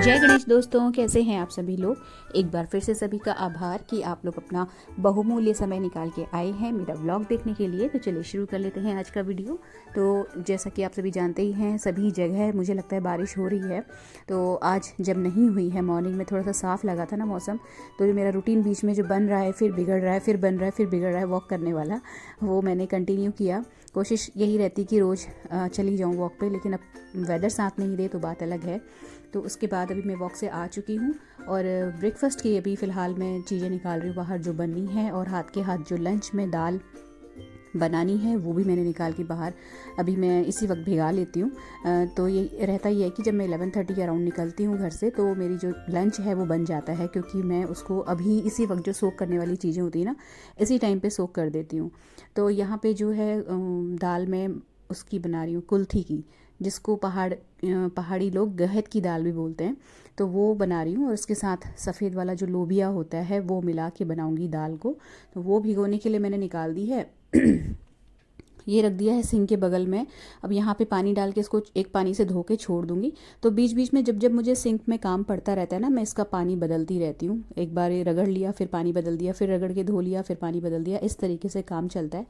जय गणेश दोस्तों, कैसे हैं आप सभी लोग। एक बार फिर से सभी का आभार कि आप लोग अपना बहुमूल्य समय निकाल के आए हैं मेरा व्लॉग देखने के लिए। तो चलिए शुरू कर लेते हैं आज का वीडियो। तो जैसा कि आप सभी जानते ही हैं, सभी जगह मुझे लगता है बारिश हो रही है। तो आज जब नहीं हुई है, मॉर्निंग में थोड़ा सा साफ़ लगा था ना मौसम, तो जो मेरा रूटीन बीच में जो बन रहा है फिर बिगड़ रहा है, फिर बन रहा है फिर बिगड़ रहा है वॉक करने वाला, वो मैंने कंटिन्यू किया। कोशिश यही रहती कि रोज़ चली जाऊँ वॉक पे, लेकिन अब वेदर साथ नहीं दे तो बात अलग है। तो उसके बाद अभी मैं वॉक से आ चुकी हूँ और ब्रेकफास्ट की अभी फ़िलहाल मैं चीज़ें निकाल रही हूँ बाहर जो बननी है, और हाथ के हाथ जो लंच में दाल बनानी है वो भी मैंने निकाल के बाहर अभी मैं इसी वक्त भिगा लेती हूँ। तो ये रहता ही है कि जब मैं 11:30 के अराउंड निकलती हूँ घर से, तो मेरी जो लंच है वो बन जाता है, क्योंकि मैं उसको अभी इसी वक्त जो सोक करने वाली चीज़ें होती हैं ना, इसी टाइम पे सोक कर देती हूँ। तो यहाँ पे जो है दाल मैं उसकी बना रही हूँ, कुल्थी की, जिसको पहाड़ी लोग गहत की दाल भी बोलते हैं। तो वो बना रही हूँ, और इसके साथ सफ़ेद वाला जो लोबिया होता है वो मिला के बनाऊँगी दाल को। तो वो भिगोने के लिए मैंने निकाल दी है। ये रख दिया है सिंक के बगल में। अब यहाँ पे पानी डाल के इसको एक पानी से धो के छोड़ दूँगी। तो बीच बीच में जब जब मुझे सिंक में काम पड़ता रहता है ना, मैं इसका पानी बदलती रहती हूँ। एक बार ये रगड़ लिया, फिर पानी बदल दिया, फिर रगड़ के धो लिया, फिर पानी बदल दिया, इस तरीके से काम चलता है।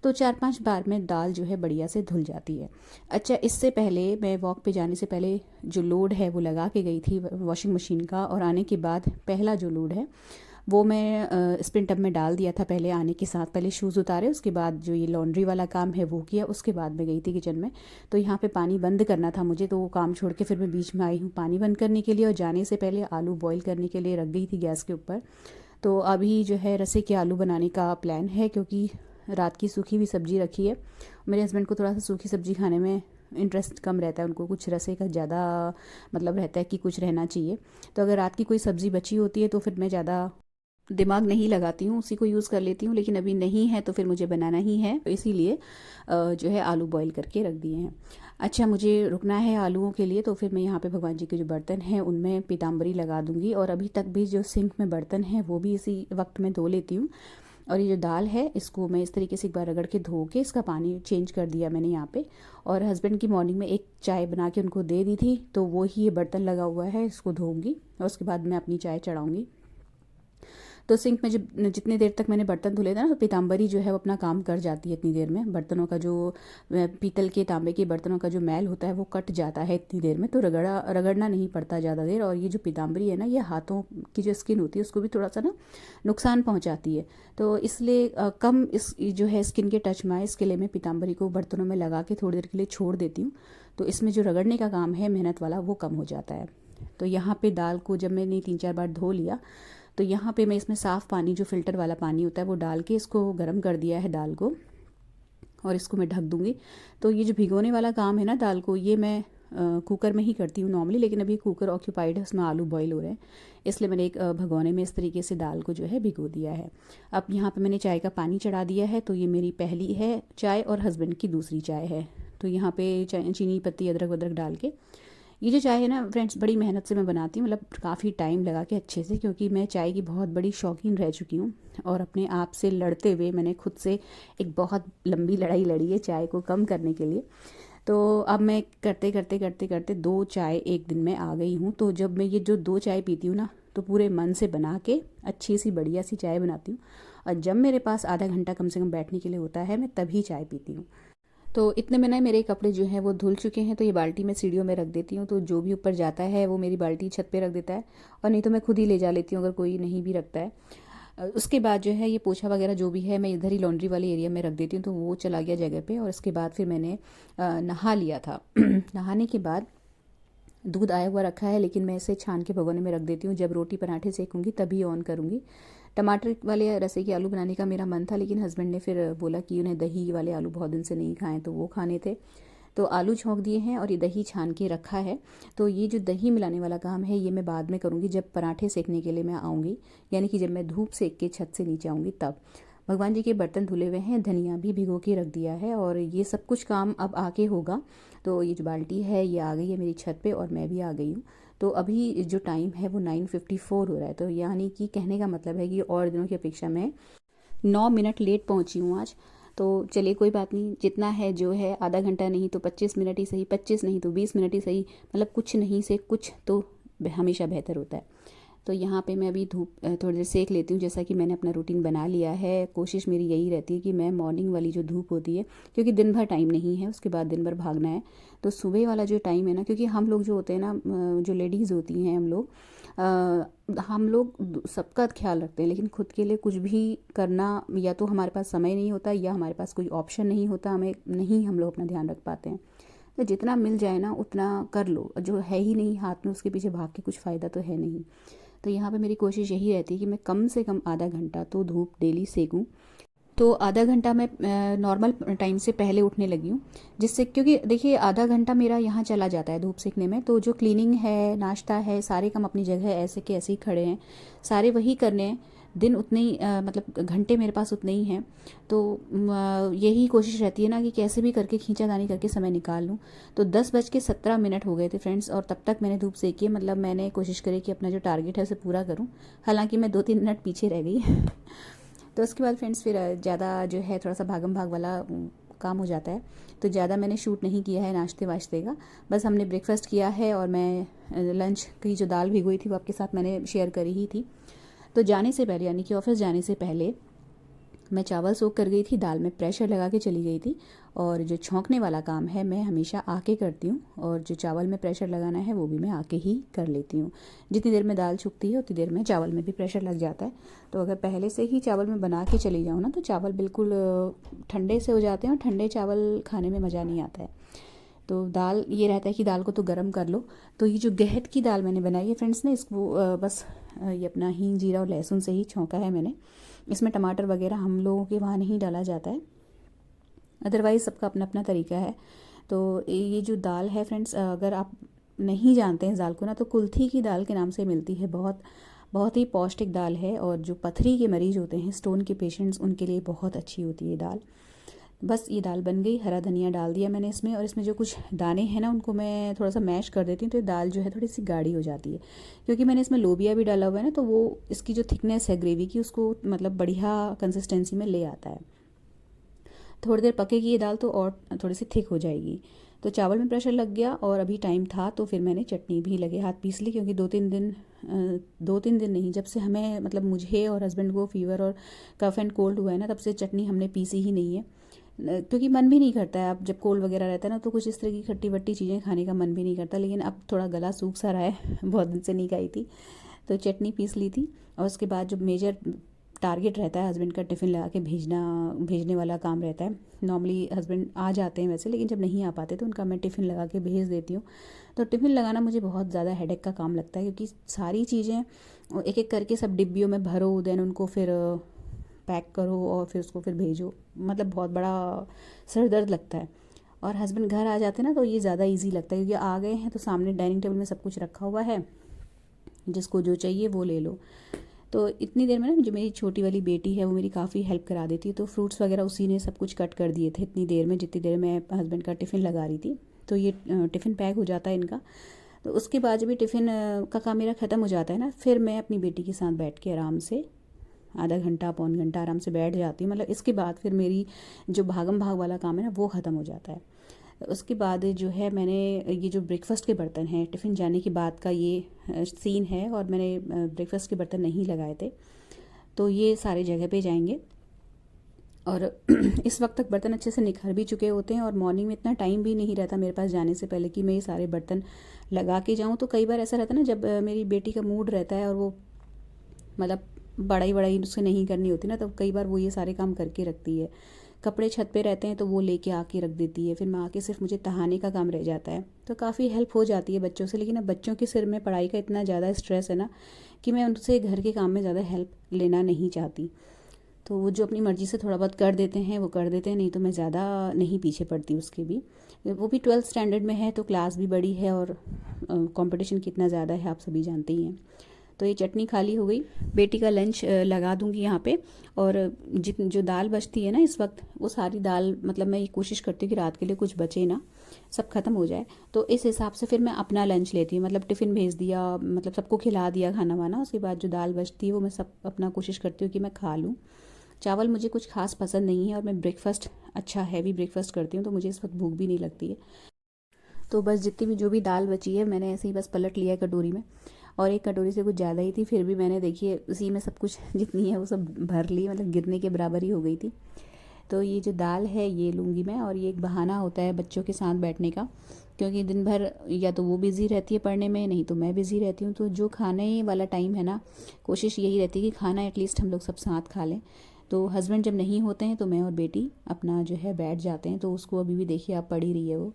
तो 4-5 बार में दाल जो है बढ़िया से धुल जाती है। अच्छा, इससे पहले मैं वॉक पे जाने से पहले जो लोड है वो लगा के गई थी वॉशिंग मशीन का, और आने के बाद पहला जो लोड है वो मैं स्पिन टब में डाल दिया था पहले आने के साथ। पहले शूज़ उतारे, उसके बाद जो ये लॉन्ड्री वाला काम है वो किया, उसके बाद मैं गई थी किचन में। तो यहाँ पे पानी बंद करना था मुझे, तो वो काम छोड़ के फिर मैं बीच में आई हूँ पानी बंद करने के लिए, और जाने से पहले आलू बॉईल करने के लिए रख गई थी गैस के ऊपर। तो अभी जो है रसे के आलू बनाने का प्लान है, क्योंकि रात की सूखी हुई सब्ज़ी रखी है। मेरे हस्बैंड को थोड़ा सा सूखी सब्ज़ी खाने में इंटरेस्ट कम रहता है, उनको कुछ रसे का ज़्यादा मतलब रहता है कि कुछ रहना चाहिए। तो अगर रात की कोई सब्ज़ी बची होती है तो फिर मैं ज़्यादा दिमाग नहीं लगाती हूँ, उसी को यूज़ कर लेती हूँ। लेकिन अभी नहीं है तो फिर मुझे बनाना ही है, तो इसीलिए जो है आलू बॉईल करके रख दिए हैं। अच्छा, मुझे रुकना है आलूओं के लिए, तो फिर मैं यहाँ पे भगवान जी के जो बर्तन हैं उनमें पीताम्बरी लगा दूँगी, और अभी तक भी जो सिंक में बर्तन हैं वो भी इसी वक्त में धो लेती हूँ। और ये जो दाल है इसको मैं इस तरीके से एक बार रगड़ के धो के इसका पानी चेंज कर दिया मैंने यहाँ पे। और हस्बैंड की मॉर्निंग में एक चाय बना के उनको दे दी थी, तो वो ही ये बर्तन लगा हुआ है, इसको धोऊंगी और उसके बाद मैं अपनी चाय चढ़ाऊँगी। तो सिंक में जब जितनी देर तक मैंने बर्तन धुले थे ना, तो पीताम्बरी जो है वो अपना काम कर जाती है इतनी देर में। बर्तनों का जो पीतल के तांबे के बर्तनों का जो मैल होता है वो कट जाता है इतनी देर में, तो रगड़ना नहीं पड़ता ज़्यादा देर। और ये जो पीताम्बरी है ना, ये हाथों की जो स्किन होती है उसको भी थोड़ा सा ना नुकसान पहुँचाती है। तो इसलिए कम इस जो है स्किन के टच में आए, इसके लिए मैं पीताम्बरी को बर्तनों में लगा के थोड़ी देर के लिए छोड़ देती हूँ। तो इसमें जो रगड़ने का काम है मेहनत वाला, वो कम हो जाता है। तो यहाँ पे दाल को जब मैंने 3-4 बार धो लिया, तो यहाँ पे मैं इसमें साफ़ पानी, जो फ़िल्टर वाला पानी होता है, वो डाल के इसको गर्म कर दिया है दाल को, और इसको मैं ढक दूँगी। तो ये जो भिगोने वाला काम है ना दाल को, ये मैं कुकर में ही करती हूँ नॉर्मली, लेकिन अभी कुकर ऑक्यूपाइड है, उसमें आलू बॉईल हो रहे हैं, इसलिए मैंने एक भगोने में इस तरीके से दाल को जो है भिगो दिया है। अब यहाँ पे मैंने चाय का पानी चढ़ा दिया है। तो ये मेरी पहली है चाय और हस्बैंड की दूसरी चाय है। तो यहाँ पे चीनी पत्ती अदरक वदरक डाल के, ये जो चाय है ना फ्रेंड्स, बड़ी मेहनत से मैं बनाती हूँ, मतलब काफ़ी टाइम लगा के अच्छे से, क्योंकि मैं चाय की बहुत बड़ी शौकीन रह चुकी हूँ। और अपने आप से लड़ते हुए मैंने खुद से एक बहुत लंबी लड़ाई लड़ी है चाय को कम करने के लिए। तो अब मैं करते करते करते करते 2 चाय एक दिन में आ गई हूँ। तो जब मैं ये जो 2 चाय पीती हूँ ना, तो पूरे मन से बना के अच्छी सी बढ़िया सी चाय बनाती हूँ, और जब मेरे पास आधा घंटा कम से कम बैठने के लिए होता है, मैं तभी चाय पीती हूँ। तो इतने में ना मेरे कपड़े जो हैं वो धुल चुके हैं, तो ये बाल्टी मैं सीढ़ियों में रख देती हूँ। तो जो भी ऊपर जाता है वो मेरी बाल्टी छत पे रख देता है, और नहीं तो मैं खुद ही ले जा लेती हूँ अगर कोई नहीं भी रखता है। उसके बाद जो है ये पोछा वगैरह जो भी है मैं इधर ही लॉन्ड्री वाले एरिया में रख देती हूँ, तो वो चला गया जगह पे। और इसके बाद फिर मैंने नहा लिया था। नहाने के बाद दूध आया हुआ रखा है, लेकिन मैं इसे छान के भगोने में रख देती हूँ। जब रोटी पराठे सेकूँगी तभी ऑन करूँगी। टमाटर वाले रसे के आलू बनाने का मेरा मन था, लेकिन हस्बैंड ने फिर बोला कि उन्हें दही वाले आलू बहुत दिन से नहीं खाएं, तो वो खाने थे। तो आलू छौंक दिए हैं और ये दही छान के रखा है। तो ये जो दही मिलाने वाला काम है ये मैं बाद में करूँगी, जब पराठे सेकने के लिए मैं आऊँगी, यानी कि जब मैं धूप सेक के छत से नीचे आऊँगी तब। भगवान जी के बर्तन धुले हुए हैं, धनिया भी भिगो के रख दिया है, और ये सब कुछ काम अब आके होगा। तो ये जो बाल्टी है ये आ गई है मेरी छत पे, और मैं भी आ गई हूँ। तो अभी जो टाइम है वो 9:54 हो रहा है। तो यानी कि कहने का मतलब है कि और दिनों की अपेक्षा मैं 9 मिनट लेट पहुँची हूँ आज। तो चलिए कोई बात नहीं, जितना है जो है, आधा घंटा नहीं तो 25 मिनट ही सही, 25 नहीं तो 20 मिनट ही सही, मतलब कुछ नहीं से कुछ तो हमेशा बेहतर होता है। तो यहाँ पे मैं अभी धूप थोड़ी देर सेक लेती हूँ। जैसा कि मैंने अपना रूटीन बना लिया है, कोशिश मेरी यही रहती है कि मैं मॉर्निंग वाली जो धूप होती है, क्योंकि दिन भर टाइम नहीं है, उसके बाद दिन भर भागना है, तो सुबह वाला जो टाइम है ना, क्योंकि हम लोग जो होते हैं ना, जो लेडीज़ होती हैं हम लोग सबका ख्याल रखते हैं, लेकिन खुद के लिए कुछ भी करना, या तो हमारे पास समय नहीं होता या हमारे पास कोई ऑप्शन नहीं होता, हम लोग अपना ध्यान रख पाते हैं। तो जितना मिल जाए ना उतना कर लो, जो है ही नहीं हाथ में उसके पीछे भाग के कुछ फ़ायदा तो है नहीं। तो यहाँ पे मेरी कोशिश यही रहती है कि मैं कम से कम आधा घंटा तो धूप डेली सेकूं। तो आधा घंटा मैं नॉर्मल टाइम से पहले उठने लगी हूँ, जिससे, क्योंकि देखिए आधा घंटा मेरा यहाँ चला जाता है धूप सेकने में, तो जो क्लीनिंग है, नाश्ता है, सारे काम अपनी जगह ऐसे के ऐसे ही खड़े हैं, सारे वही करने हैं। दिन उतने ही मतलब घंटे मेरे पास उतने ही हैं। तो यही कोशिश रहती है ना कि कैसे भी करके खींचातानी करके समय निकाल लूँ। तो 10:17 हो गए थे फ्रेंड्स, और तब तक मैंने धूप सेकी है। मतलब मैंने कोशिश करी कि अपना जो टारगेट है उसे पूरा करूँ, हालांकि मैं 2-3 मिनट पीछे रह गई तो उसके बाद फ्रेंड्स फिर ज़्यादा जो है थोड़ा सा भागम भाग वाला काम हो जाता है, तो ज़्यादा मैंने शूट नहीं किया है नाश्ते वाश्ते का। बस हमने ब्रेकफास्ट किया है, और मैं लंच की जो दाल भिगोई थी वो आपके साथ मैंने शेयर करी ही थी। तो जाने से पहले, यानी कि ऑफिस जाने से पहले, मैं चावल सोख कर गई थी, दाल में प्रेशर लगा के चली गई थी। और जो छौंकने वाला काम है मैं हमेशा आके करती हूँ, और जो चावल में प्रेशर लगाना है वो भी मैं आके ही कर लेती हूँ। जितनी देर में दाल छुकती है उतनी देर में चावल में भी प्रेशर लग जाता है। तो अगर पहले से ही चावल में बना के चली जाऊँ ना, तो चावल बिल्कुल ठंडे से हो जाते हैं, और ठंडे चावल खाने में मज़ा नहीं आता है। तो दाल ये रहता है कि दाल को तो गर्म कर लो। तो ये जो गहत की दाल मैंने बनाई है फ्रेंड्स ने, इसको बस ये अपना हींग, जीरा और लहसुन से ही छौंका है मैंने। इसमें टमाटर वगैरह हम लोगों के वहाँ नहीं डाला जाता है, अदरवाइज़ सबका अपना अपना तरीका है। तो ये जो दाल है फ्रेंड्स, अगर आप नहीं जानते हैं इस दाल को ना, तो कुल्थी की दाल के नाम से मिलती है। बहुत बहुत ही पौष्टिक दाल है, और जो पथरी के मरीज़ होते हैं, स्टोन के पेशेंट्स, उनके लिए बहुत अच्छी होती है दाल। बस ये दाल बन गई, हरा धनिया डाल दिया मैंने इसमें, और इसमें जो कुछ दाने हैं ना उनको मैं थोड़ा सा मैश कर देती हूँ, तो ये दाल जो है थोड़ी सी गाढ़ी हो जाती है। क्योंकि मैंने इसमें लोबिया भी डाला हुआ है ना, तो वो इसकी जो थिकनेस है ग्रेवी की, उसको मतलब बढ़िया कंसिस्टेंसी में ले आता है। थोड़ी देर पकेगी ये दाल तो और थोड़ी सी थिक हो जाएगी। तो चावल में प्रेशर लग गया, और अभी टाइम था तो फिर मैंने चटनी भी लगे हाथ पीस ली, क्योंकि 2-3 दिन नहीं, जब से हमें, मतलब मुझे और हस्बैंड को फीवर और कफ एंड कोल्ड हुआ है ना, तब से चटनी हमने पीसी ही नहीं है। क्योंकि मन भी नहीं करता है, अब जब कोल्ड वगैरह रहता है ना, तो कुछ इस तरह की खट्टी वट्टी चीज़ें खाने का मन भी नहीं करता। लेकिन अब थोड़ा गला सूख सा रहा है बहुत दिन से नहीं खाई थी, तो चटनी पीस ली थी। और उसके बाद जो मेजर टारगेट रहता है, हस्बैंड का टिफ़िन लगा के भेजने वाला काम रहता है। नॉर्मली हस्बैंड आ जाते हैं वैसे, लेकिन जब नहीं आ पाते तो उनका मैं टिफ़िन लगा के भेज देती हूँ। तो टिफ़िन लगाना मुझे बहुत ज़्यादा हेडेक का काम लगता है, क्योंकि सारी चीज़ें एक एक करके सब डिब्बियों में भरो, देन उनको फिर पैक करो, और फिर उसको फिर भेजो, मतलब बहुत बड़ा सर दर्द लगता है। और हस्बैंड घर आ जाते हैं ना, तो ये ज़्यादा ईजी लगता है, क्योंकि आ गए हैं तो सामने डाइनिंग टेबल में सब कुछ रखा हुआ है, जिसको जो चाहिए वो ले लो। तो इतनी देर में ना जो मेरी छोटी वाली बेटी है वो मेरी काफ़ी हेल्प करा देती है, तो फ्रूट्स वगैरह उसी ने सब कुछ कट कर दिए थे इतनी देर में, जितनी देर में हस्बैंड का टिफ़िन लगा रही थी। तो ये टिफ़िन पैक हो जाता है इनका। तो उसके बाद जब भी टिफ़िन का काम मेरा ख़त्म हो जाता है ना, फिर मैं अपनी बेटी के साथ बैठ के आराम से आधा घंटा पौन घंटा आराम से बैठ जाती हूँ। मतलब इसके बाद फिर मेरी जो भागम भाग वाला काम है ना वो ख़त्म हो जाता है। उसके बाद जो है, मैंने ये जो ब्रेकफास्ट के बर्तन हैं, टिफ़िन जाने के बाद का ये सीन है, और मैंने ब्रेकफास्ट के बर्तन नहीं लगाए थे, तो ये सारे जगह पे जाएंगे। और इस वक्त तक बर्तन अच्छे से निखर भी चुके होते हैं, और मॉर्निंग में इतना टाइम भी नहीं रहता मेरे पास जाने से पहले कि मैं ये सारे बर्तन लगा के जाऊँ। तो कई बार ऐसा रहता है ना, जब मेरी बेटी का मूड रहता है और वो मतलब बड़ाई उससे नहीं करनी होती ना, तो कई बार वो ये सारे काम करके रखती है। कपड़े छत पे रहते हैं तो वो लेके आके रख देती है, फिर मैं आके सिर्फ मुझे तहाने का काम रह जाता है, तो काफ़ी हेल्प हो जाती है बच्चों से। लेकिन अब बच्चों के सिर में पढ़ाई का इतना ज़्यादा स्ट्रेस है ना, कि मैं उनसे घर के काम में ज़्यादा हेल्प लेना नहीं चाहती। तो वो जो अपनी मर्ज़ी से थोड़ा बहुत कर देते हैं वो कर देते हैं, नहीं तो मैं ज़्यादा नहीं पीछे पड़ती उसके भी। वो भी 12th स्टैंडर्ड में है, तो क्लास भी बड़ी है, और कंपटीशन कितना ज़्यादा है आप सभी जानते ही हैं। तो ये चटनी खाली हो गई, बेटी का लंच लगा दूंगी यहाँ पे। और जो दाल बचती है ना इस वक्त, वो सारी दाल, मतलब मैं ये कोशिश करती हूँ कि रात के लिए कुछ बचे ना, सब ख़त्म हो जाए। तो इस हिसाब से फिर मैं अपना लंच लेती हूँ, मतलब टिफ़िन भेज दिया, मतलब सबको खिला दिया खाना वाना। उसके बाद जो दाल बचती है वो मैं सब अपना कोशिश करती हूँ कि मैं खा लूँ। चावल मुझे कुछ खास पसंद नहीं है, और मैं ब्रेकफास्ट अच्छा हैवी ब्रेकफास्ट करती हूँ, तो मुझे इस वक्त भूख भी नहीं लगती है। तो बस जितनी भी जो भी दाल बची है मैंने ऐसे ही बस पलट लिया है कटोरी में। और एक कटोरी से कुछ ज़्यादा ही थी, फिर भी मैंने देखिए उसी में सब कुछ जितनी है वो सब भर ली, मतलब गिरने के बराबर ही हो गई थी। तो ये जो दाल है ये लूँगी मैं, और ये एक बहाना होता है बच्चों के साथ बैठने का, क्योंकि दिन भर या तो वो बिज़ी रहती है पढ़ने में, नहीं तो मैं बिज़ी रहती हूँ। तो जो खाने वाला टाइम है ना, कोशिश यही रहती है कि खाना एटलीस्ट हम लोग सब साथ खा लें। तो हस्बैंड जब नहीं होते हैं तो मैं और बेटी अपना जो है बैठ जाते हैं। तो उसको अभी भी देखिए आप पढ़ ही रही है वो,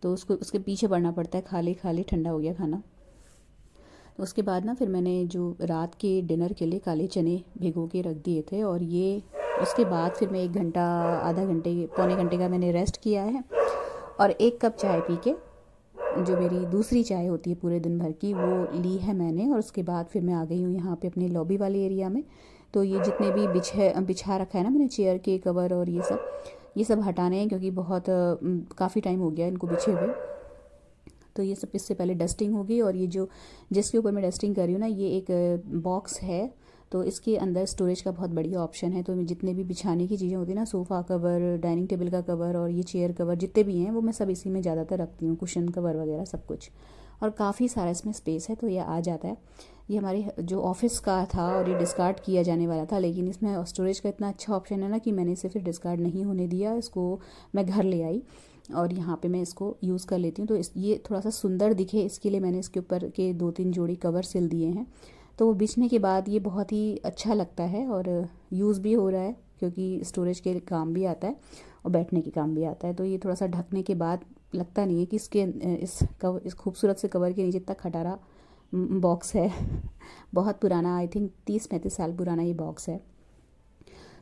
तो उसको उसके पीछे पढ़ना पड़ता है, खा ले ठंडा हो गया खाना। तो उसके बाद ना फिर मैंने जो रात के डिनर के लिए काले चने भिगो के रख दिए थे, और ये उसके बाद फिर मैं 1 घंटा, आधा घंटे, पौने घंटे का मैंने रेस्ट किया है, और 1 कप चाय पी के, जो मेरी दूसरी चाय होती है पूरे दिन भर की, वो ली है मैंने। और उसके बाद फिर मैं आ गई हूँ यहाँ पे अपने लॉबी वाले एरिया में। तो ये जितने भी बिछा रखा है ना मैंने चेयर के कवर और ये सब हटाने हैं, क्योंकि बहुत काफ़ी टाइम हो गया इनको बिछे हुए। तो ये सब इससे पहले डस्टिंग होगी। और ये जो जिसके ऊपर मैं डस्टिंग कर रही हूँ ना, ये एक बॉक्स है, तो इसके अंदर स्टोरेज का बहुत बढ़िया ऑप्शन है। तो जितने भी बिछाने की चीज़ें होती हैं ना, सोफ़ा कवर, डाइनिंग टेबल का कवर और ये चेयर कवर जितने भी हैं, वो मैं सब इसी में ज़्यादातर रखती हूँ, कुशन कवर वगैरह सब कुछ। और काफ़ी सारा इसमें स्पेस है, तो ये आ जाता है। ये हमारे जो ऑफिस का था और ये डिस्कार्ड किया जाने वाला था, लेकिन इसमें स्टोरेज का इतना अच्छा ऑप्शन है ना कि मैंने इसे फिर डिस्कार्ड नहीं होने दिया, इसको मैं घर ले आई और यहाँ पे मैं इसको यूज़ कर लेती हूँ। तो ये थोड़ा सा सुंदर दिखे इसके लिए मैंने इसके ऊपर के 2-3 जोड़ी कवर सिल दिए हैं। तो वो बिछने के बाद ये बहुत ही अच्छा लगता है और यूज़ भी हो रहा है, क्योंकि स्टोरेज के काम भी आता है और बैठने के काम भी आता है। तो ये थोड़ा सा ढकने के बाद लगता नहीं है कि इस खूबसूरत से कवर के नीचे इतना खटारा बॉक्स है। बहुत पुराना, आई थिंक 30-35 साल पुराना ये बॉक्स है।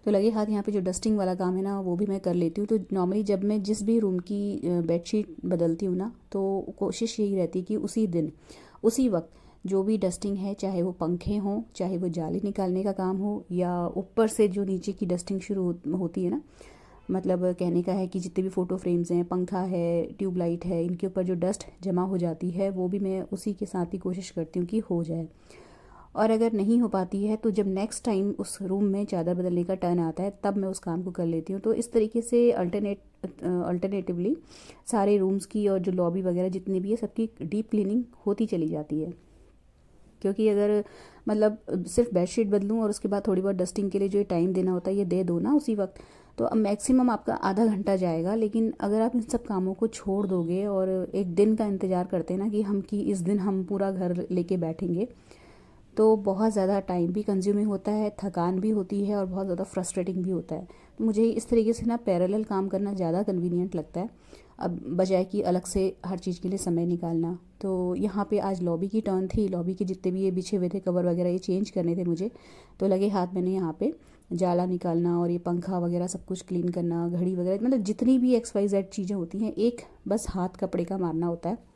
तो लगे हाथ यहाँ पे जो डस्टिंग वाला काम है ना, वो भी मैं कर लेती हूँ। तो नॉर्मली जब मैं जिस भी रूम की बेडशीट बदलती हूँ ना, तो कोशिश यही रहती है कि उसी दिन उसी वक्त जो भी डस्टिंग है, चाहे वो पंखे हों, चाहे वो जाली निकालने का काम हो, या ऊपर से जो नीचे की डस्टिंग शुरू होती है ना, मतलब कहने का है कि जितने भी फ़ोटो फ्रेम्स हैं, पंखा है, ट्यूबलाइट है, इनके ऊपर जो डस्ट जमा हो जाती है, वो भी मैं उसी के साथ ही कोशिश करती हूँ कि हो जाए। और अगर नहीं हो पाती है तो जब नेक्स्ट टाइम उस रूम में चादर बदलने का टर्न आता है, तब मैं उस काम को कर लेती हूँ। तो इस तरीके से अल्टरनेटिवली सारे रूम्स की और जो लॉबी वगैरह जितनी भी है, सबकी डीप क्लीनिंग होती चली जाती है। क्योंकि अगर मतलब सिर्फ बेडशीट बदलूँ और उसके बाद थोड़ी बहुत डस्टिंग के लिए जो टाइम देना होता है ये दे दो ना उसी वक्त, तो अब मैक्सिमम आपका आधा घंटा जाएगा। लेकिन अगर आप इन सब कामों को छोड़ दोगे और एक दिन का इंतज़ार करते हैं ना कि इस दिन हम पूरा घर लेके बैठेंगे, तो बहुत ज़्यादा टाइम भी कंज्यूमिंग होता है, थकान भी होती है और बहुत ज़्यादा फ्रस्ट्रेटिंग भी होता है। तो मुझे इस तरीके से ना पैरेलल काम करना ज़्यादा कन्वीनियंट लगता है, अब बजाय कि अलग से हर चीज़ के लिए समय निकालना। तो यहाँ पे आज लॉबी की टर्न थी, लॉबी के जितने भी ये बिछे हुए थे कवर वगैरह, ये चेंज करने थे मुझे। तो लगे हाथ मैंने यहाँ पे जाला निकालना और ये पंखा वगैरह सब कुछ क्लीन करना, घड़ी वगैरह, मतलब जितनी भी XYZ चीज़ें होती हैं, एक बस हाथ कपड़े का मारना होता है।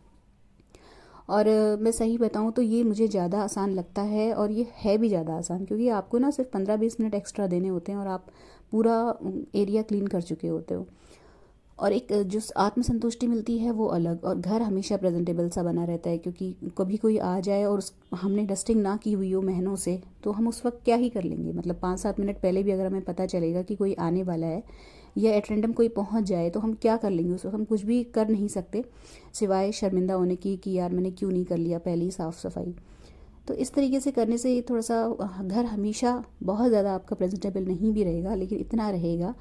और मैं सही बताऊँ तो ये मुझे ज़्यादा आसान लगता है, और ये है भी ज़्यादा आसान, क्योंकि आपको ना सिर्फ 15-20 मिनट एक्स्ट्रा देने होते हैं और आप पूरा एरिया क्लीन कर चुके होते हो। और एक जो आत्मसंतुष्टि मिलती है वो अलग, और घर हमेशा प्रेजेंटेबल सा बना रहता है। क्योंकि कभी कोई आ जाए और हमने डस्टिंग ना की हुई हो महीनों से, तो हम उस वक्त क्या ही कर लेंगे। मतलब 5-7 मिनट पहले भी अगर हमें पता चलेगा कि कोई आने वाला है या एट रैंडम कोई पहुंच जाए, तो हम क्या कर लेंगे उस वक्त? हम कुछ भी कर नहीं सकते सिवाय शर्मिंदा होने की कि यार मैंने क्यों नहीं कर लिया पहले ही साफ़ सफाई। तो इस तरीके से करने से थोड़ा सा घर हमेशा बहुत ज़्यादा आपका प्रेजेंटेबल नहीं भी रहेगा, लेकिन इतना रहेगा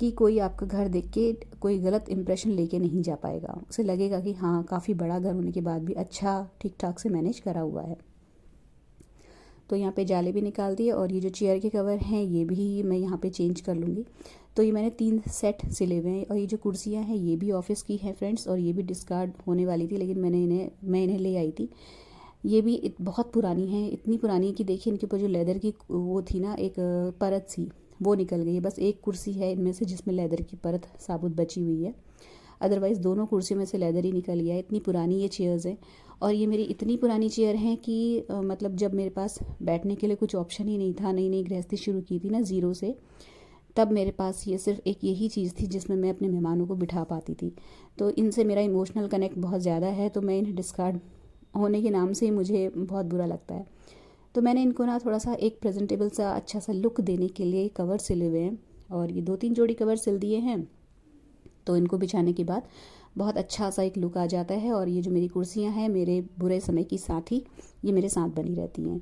कि कोई आपका घर देख के कोई गलत इंप्रेशन लेके नहीं जा पाएगा। उसे लगेगा कि हाँ, काफ़ी बड़ा घर होने के बाद भी अच्छा ठीक ठाक से मैनेज करा हुआ है। तो यहाँ पे जाले भी निकाल दिए, और ये जो चेयर के कवर हैं ये भी मैं यहाँ पे चेंज कर लूँगी। तो ये मैंने 3 सेट सिले हुए हैं। और ये जो कुर्सियाँ हैं ये भी ऑफिस की हैं फ्रेंड्स, और ये भी डिस्कार्ड होने वाली थी, लेकिन मैं इन्हें ले आई थी। ये भी बहुत पुरानी है, इतनी पुरानी कि देखिए इनके ऊपर जो लेदर की वो थी ना, एक परत सी, वो निकल गई है। बस एक कुर्सी है इनमें से जिसमें लेदर की परत साबुत बची हुई है, अदरवाइज़ दोनों कुर्सियों में से लेदर ही निकल गया है। इतनी पुरानी ये चेयर्स हैं, और ये मेरी इतनी पुरानी चेयर हैं कि मतलब जब मेरे पास बैठने के लिए कुछ ऑप्शन ही नहीं था, नई नई गृहस्थी शुरू की थी ना ज़ीरो से, तब मेरे पास ये सिर्फ एक यही चीज़ थी जिसमें मैं अपने मेहमानों को बिठा पाती थी। तो इनसे मेरा इमोशनल कनेक्ट बहुत ज़्यादा है, तो मैं इन्हें डिस्कार्ड होने के नाम से ही मुझे बहुत बुरा लगता है। तो मैंने इनको ना थोड़ा सा एक प्रेजेंटेबल सा अच्छा सा लुक देने के लिए कवर सिले हुए हैं, और ये 2-3 जोड़ी कवर सिल दिए हैं। तो इनको बिछाने के बाद बहुत अच्छा सा एक लुक आ जाता है। और ये जो मेरी कुर्सियाँ हैं मेरे बुरे समय की साथी, ये मेरे साथ बनी रहती हैं।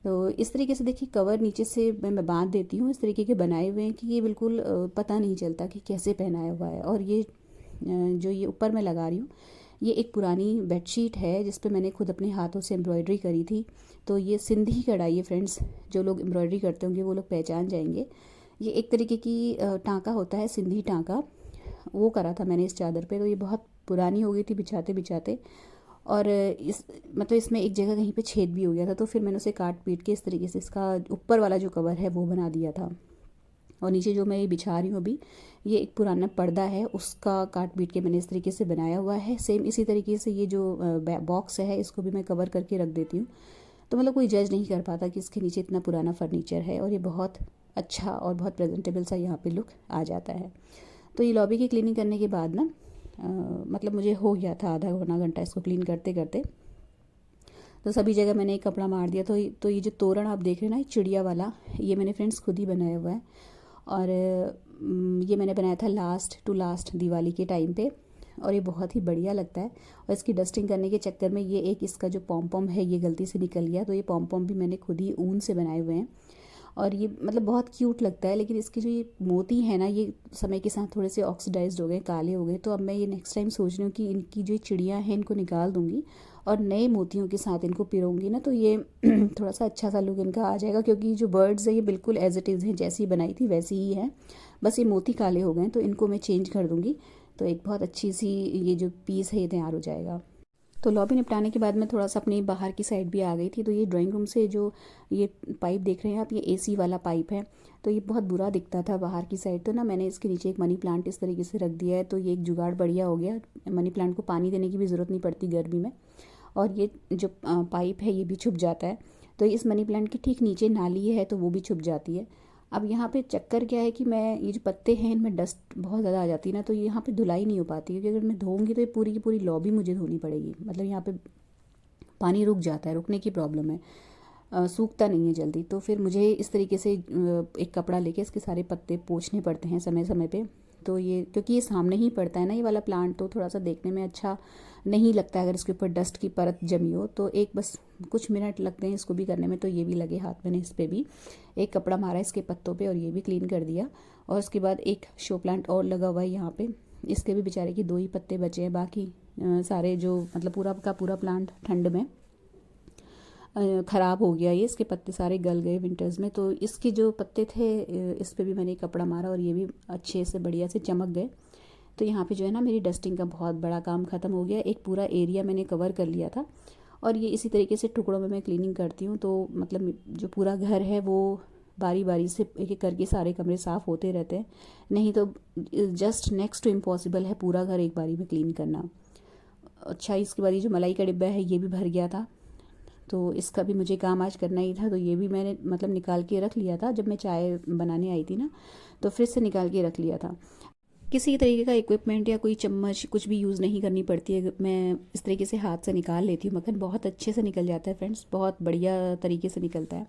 तो इस तरीके से देखिए कवर नीचे से मैं बांध देती हूँ, इस तरीके के बनाए हुए हैं कि ये बिल्कुल पता नहीं चलता कि कैसे पहनाया हुआ है। और ये जो ये ऊपर मैं लगा रही हूँ, ये एक पुरानी बेडशीट है जिस पे मैंने खुद अपने हाथों से एम्ब्रॉयडरी करी थी। तो ये सिंधी कढ़ाई है फ्रेंड्स, जो लोग एम्ब्रॉयडरी करते होंगे वो लोग पहचान जाएंगे। ये एक तरीके की टाँका होता है, सिंधी टाँका, वो करा था मैंने इस चादर पे। तो ये बहुत पुरानी हो गई थी बिछाते बिछाते, और इस मतलब इसमें एक जगह कहीं पे छेद भी हो गया था। तो फिर मैंने उसे काट पीट के इस तरीके से इसका ऊपर वाला जो कवर है वो बना दिया था। और नीचे जो मैं ये बिछा रही हूँ अभी, ये एक पुराना पर्दा है, उसका काट पीट के मैंने इस तरीके से बनाया हुआ है। सेम इसी तरीके से ये जो बॉक्स है इसको भी मैं कवर करके रख देती हूँ। तो मतलब कोई जज नहीं कर पाता कि इसके नीचे इतना पुराना फर्नीचर है। और ये बहुत अच्छा और बहुत प्रेजेंटेबल सा यहाँ पे लुक आ जाता है। तो ये लॉबी की क्लीनिंग करने के बाद ना मतलब मुझे हो गया था आधा पौना घंटा इसको क्लीन करते करते। तो सभी जगह मैंने एक कपड़ा मार दिया। तो ये जो तोरण आप देख रहे हैं ना, ये चिड़िया वाला, ये मैंने फ्रेंड्स खुद ही बनाया हुआ है। और ये मैंने बनाया था लास्ट दिवाली के टाइम पे, और ये बहुत ही बढ़िया लगता है। और इसकी डस्टिंग करने के चक्कर में ये एक इसका जो पॉम पॉम है ये गलती से निकल गया। तो ये पॉम पॉम भी मैंने खुद ही ऊन से बनाए हुए हैं, और ये मतलब बहुत क्यूट लगता है। लेकिन इसके जो ये मोती है ना, ये समय के साथ थोड़े से ऑक्सीडाइज्ड हो गए, काले हो गए। तो अब मैं ये नेक्स्ट टाइम सोच रही हूँ कि इनकी जो चिड़ियाँ हैं इनको निकाल दूँगी और नए मोतियों के साथ इनको पिरोंगी ना, तो ये थोड़ा सा अच्छा सा लुक इनका आ जाएगा। क्योंकि जो बर्ड्स है ये बिल्कुल एज इट इज़ हैं, जैसी बनाई थी वैसी ही है, बस ये मोती काले हो गए हैं। तो इनको मैं चेंज कर दूँगी, तो एक बहुत अच्छी सी ये जो पीस है ये तैयार हो जाएगा। तो लॉबी निपटाने के बाद मैं थोड़ा सा अपनी बाहर की साइड भी आ गई थी। तो ये ड्राइंग रूम से जो ये पाइप देख रहे हैं आप, ये एसी वाला पाइप है। तो ये बहुत बुरा दिखता था बाहर की साइड। तो ना मैंने इसके नीचे एक मनी प्लांट इस तरीके से रख दिया है। तो ये एक जुगाड़ बढ़िया हो गया, मनी प्लांट को पानी देने की भी ज़रूरत नहीं पड़ती गर्मी में। और ये जो पाइप है ये भी छुप जाता है। तो इस मनी प्लांट के ठीक नीचे नाली है, तो वो भी छुप जाती है। अब यहाँ पे चक्कर क्या है कि मैं ये जो पत्ते हैं इनमें डस्ट बहुत ज़्यादा आ जाती है ना, तो यहाँ पे धुलाई नहीं हो पाती। क्योंकि अगर मैं धोऊंगी तो ये पूरी की पूरी लॉबी मुझे धोनी पड़ेगी। मतलब यहाँ पे पानी रुक जाता है, रुकने की प्रॉब्लम है, सूखता नहीं है जल्दी। तो फिर मुझे इस तरीके से एक कपड़ा लेके इसके सारे पत्ते पोंछने पड़ते हैं समय समय पे। तो ये क्योंकि ये सामने ही पड़ता है ना ये वाला प्लांट, तो थोड़ा सा देखने में अच्छा नहीं लगता है अगर इसके ऊपर डस्ट की परत जमी हो। तो एक बस कुछ मिनट लगते हैं इसको भी करने में। तो ये भी लगे हाथ, मैंने इस पर भी एक कपड़ा मारा इसके पत्तों पे और ये भी क्लीन कर दिया। और उसके बाद एक शो प्लांट और लगा हुआ है यहाँ पे, इसके भी बेचारे की 2 ही पत्ते बचे हैं। बाकी सारे जो मतलब पूरा का पूरा प्लांट ठंड में ख़राब हो गया, ये इसके पत्ते सारे गल गए विंटर्स में। तो इसके जो पत्ते थे इस पे भी मैंने कपड़ा मारा और ये भी अच्छे से बढ़िया से चमक गए। तो यहाँ पे जो है ना मेरी डस्टिंग का बहुत बड़ा काम ख़त्म हो गया। एक पूरा एरिया मैंने कवर कर लिया था। और ये इसी तरीके से टुकड़ों में मैं क्लीनिंग करती हूँ। तो मतलब जो पूरा घर है वो बारी बारी से एक एक करके सारे कमरे साफ़ होते रहते हैं, नहीं तो जस्ट नेक्स्ट टू इम्पॉसिबल है पूरा घर एक बारी में क्लीन करना। अच्छा, इसके बाद ये जो मलाई का डिब्बा है ये भी भर गया था, तो इसका भी मुझे काम आज करना ही था। तो ये भी मैंने मतलब निकाल के रख लिया था, जब मैं चाय बनाने आई थी ना तो फ्रिज से निकाल के रख लिया था। किसी तरीके का इक्विपमेंट या कोई चम्मच कुछ भी यूज़ नहीं करनी पड़ती है, मैं इस तरीके से हाथ से निकाल लेती हूँ। मक्खन बहुत अच्छे से निकल जाता है फ्रेंड्स, बहुत बढ़िया तरीके से निकलता है।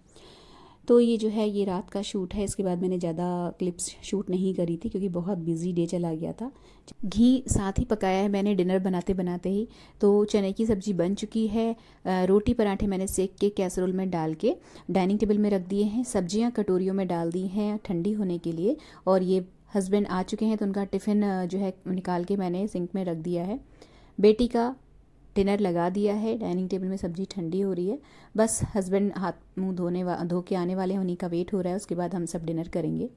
तो ये जो है ये रात का शूट है। इसके बाद मैंने ज़्यादा क्लिप्स शूट नहीं करी थी क्योंकि बहुत बिजी डे चला गया था। घी साथ ही पकाया है मैंने डिनर बनाते बनाते ही। तो चने की सब्ज़ी बन चुकी है। रोटी पराठे मैंने सेक के कैसरोल में डाल के डाइनिंग टेबल में रख दिए हैं। सब्जियां कटोरियों में डाल दी हैं ठंडी होने के लिए। और ये हस्बैंड आ चुके हैं तो उनका टिफ़िन जो है निकाल के मैंने सिंक में रख दिया है। बेटी का डिनर लगा दिया है, डाइनिंग टेबल में सब्ज़ी ठंडी हो रही है। बस हस्बैंड हाथ मुंह धो के आने वाले हैं, उन्हीं का वेट हो रहा है। उसके बाद हम सब डिनर करेंगे।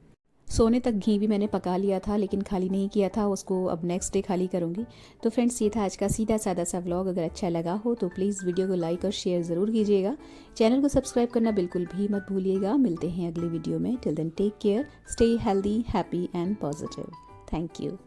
सोने तक घी भी मैंने पका लिया था लेकिन खाली नहीं किया था, उसको अब नेक्स्ट डे खाली करूँगी। तो फ्रेंड्स ये था आज का सीधा सादा सा व्लॉग। अगर अच्छा लगा हो तो प्लीज़ वीडियो को लाइक और शेयर ज़रूर कीजिएगा। चैनल को सब्सक्राइब करना बिल्कुल भी मत भूलिएगा। मिलते हैं अगले वीडियो में। Till then take care, stay healthy, happy and positive. Thank you.